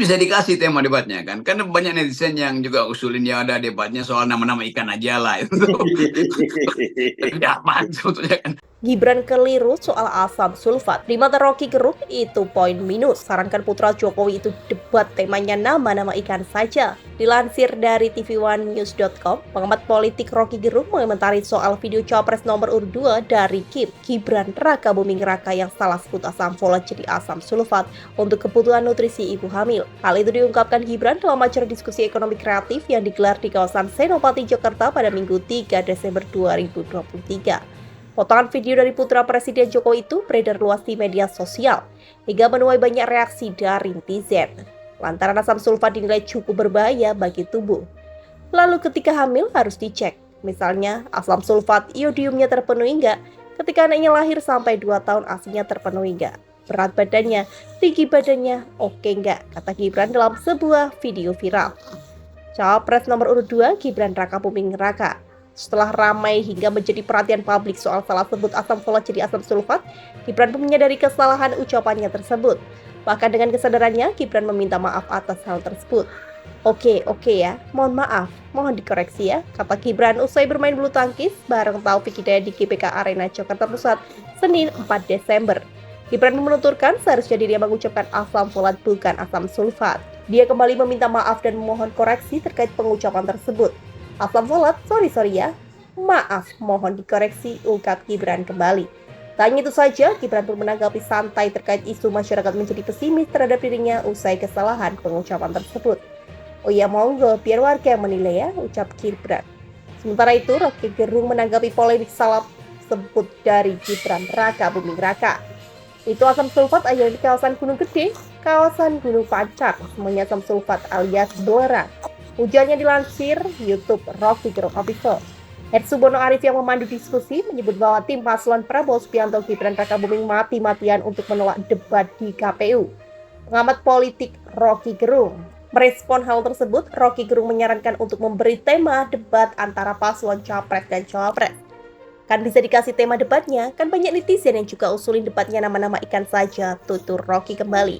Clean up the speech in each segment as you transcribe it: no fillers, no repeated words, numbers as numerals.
bisa dikasih tema debatnya kan. Kan banyak netizen yang juga usulin ya ada debatnya soal nama-nama ikan aja lah itu. Ya apaan sebetulnya kan. Gibran keliru soal asam sulfat. Di mata Rocky Gerung itu poin minus. Sarankan putra Jokowi itu debat temanya nama-nama ikan saja. Dilansir dari tv1news.com, pengamat politik Rocky Gerung mengomentari soal video Capres nomor urut 2 dari Gibran Raka Buming Raka yang salah sebut asam folat jadi asam sulfat untuk kebutuhan nutrisi ibu hamil. Hal itu diungkapkan Gibran dalam acara diskusi ekonomi kreatif yang digelar di kawasan Senopati, Jakarta pada Minggu 3 Desember 2023. Potongan video dari putra Presiden Jokowi itu beredar luas di media sosial hingga menuai banyak reaksi dari netizen. Lantaran asam sulfat dinilai cukup berbahaya bagi tubuh. Lalu ketika hamil harus dicek, misalnya asam sulfat iodiumnya terpenuhi enggak, ketika anaknya lahir sampai 2 tahun asinya terpenuhi enggak, berat badannya, tinggi badannya, oke enggak, kata Gibran dalam sebuah video viral. Cawapres nomor urut 2 Gibran Raka Buming Raka. Setelah ramai hingga menjadi perhatian publik soal salah sebut asam folat jadi asam sulfat, Gibran pun menyadari kesalahan ucapannya tersebut. Bahkan dengan kesadarannya, Gibran meminta maaf atas hal tersebut. Oke ya, mohon maaf, mohon dikoreksi ya, kata Gibran usai bermain bulu tangkis bareng Taufik Hidayat di GBK Arena Jakarta Pusat, Senin 4 Desember. Gibran menuturkan seharusnya dirinya mengucapkan asam folat bukan asam sulfat. Dia kembali meminta maaf dan memohon koreksi terkait pengucapan tersebut. Asam folat, sorry ya. Maaf, mohon dikoreksi, ungkap Gibran kembali. Tak hanya itu saja, Gibran pun menanggapi santai terkait isu masyarakat menjadi pesimis terhadap dirinya usai kesalahan pengucapan tersebut. Oh ya monggo, biar warga yang menilai ya, ucap Gibran. Sementara itu, Rocky Gerung menanggapi polemik salah sebut dari Gibran Raka Buming Raka. Itu asam sulfat ada di kawasan Gunung Gede, kawasan Gunung Pancar, semuanya asam sulfat alias belerang. Ujarnya dilansir YouTube Rocky Gerung Official. Hersubono Arif yang memandu diskusi menyebut bahwa tim paslon Prabowo Subianto Gibran Raka Buming mati-matian untuk menolak debat di KPU. Pengamat politik Rocky Gerung merespon hal tersebut. Rocky Gerung menyarankan untuk memberi tema debat antara paslon Capres dan Cawapres. Kan bisa dikasih tema debatnya, kan banyak netizen yang juga usulin debatnya nama-nama ikan saja, tutur Rocky kembali.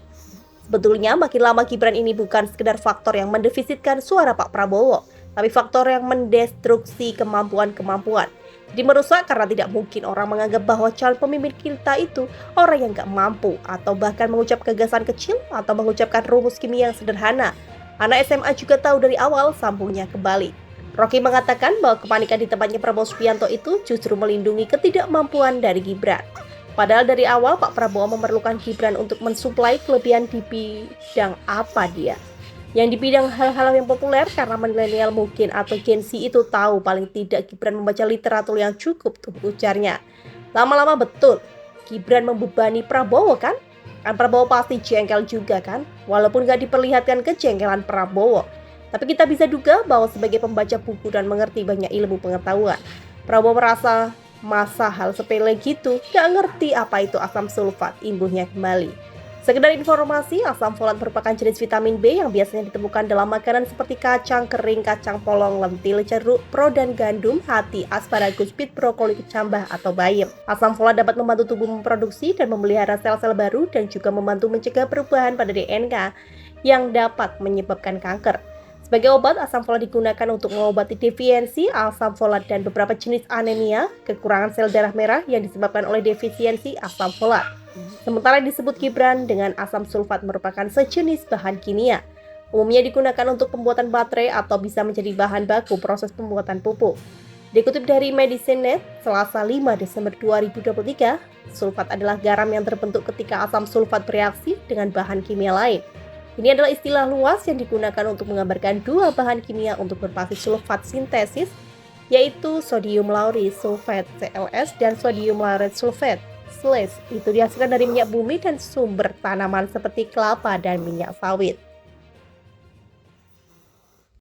Sebetulnya makin lama Gibran ini bukan sekedar faktor yang mendefisitkan suara Pak Prabowo, tapi faktor yang mendestruksi kemampuan-kemampuan. Jadi merusak karena tidak mungkin orang menganggap bahwa calon pemimpin kita itu orang yang gak mampu, atau bahkan mengucap gagasan kecil, atau mengucapkan rumus kimia yang sederhana. Anak SMA juga tahu dari awal, sambungnya kembali. Rocky mengatakan bahwa kepanikan di tempatnya Prabowo Subianto itu justru melindungi ketidakmampuan dari Gibran. Padahal dari awal Pak Prabowo memerlukan Gibran untuk mensuplai kelebihan di bidang apa dia. Yang di bidang hal-hal yang populer karena milenial mungkin atau Gen Z itu tahu paling tidak Gibran membaca literatur yang cukup tuh ujarnya. Lama-lama betul, Gibran membebani Prabowo kan? Kan Prabowo pasti jengkel juga kan? Walaupun gak diperlihatkan kejengkelan Prabowo. Tapi kita bisa duga bahwa sebagai pembaca buku dan mengerti banyak ilmu pengetahuan, Prabowo merasa masa hal sepele gitu, gak ngerti apa itu asam sulfat, imbuhnya kembali. Sekedar informasi, asam folat merupakan jenis vitamin B yang biasanya ditemukan dalam makanan seperti kacang kering, kacang polong, lentil, jeruk, pro dan gandum, hati, asparagus, bit, brokoli, kecambah, atau bayam. Asam folat dapat membantu tubuh memproduksi dan memelihara sel-sel baru dan juga membantu mencegah perubahan pada DNK yang dapat menyebabkan kanker. Sebagai obat, asam folat digunakan untuk mengobati defisiensi asam folat dan beberapa jenis anemia, kekurangan sel darah merah yang disebabkan oleh defisiensi asam folat. Sementara disebut Gibran dengan asam sulfat merupakan sejenis bahan kimia. Umumnya digunakan untuk pembuatan baterai atau bisa menjadi bahan baku proses pembuatan pupuk. Dikutip dari Medicine.net, Selasa 5 Desember 2023, sulfat adalah garam yang terbentuk ketika asam sulfat bereaksi dengan bahan kimia lain. Ini adalah istilah luas yang digunakan untuk menggambarkan dua bahan kimia untuk berbasis sulfat sintesis, yaitu sodium lauryl sulfate (ClS) dan sodium lauryl sulfate (SLS). Itu dihasilkan dari minyak bumi dan sumber tanaman seperti kelapa dan minyak sawit.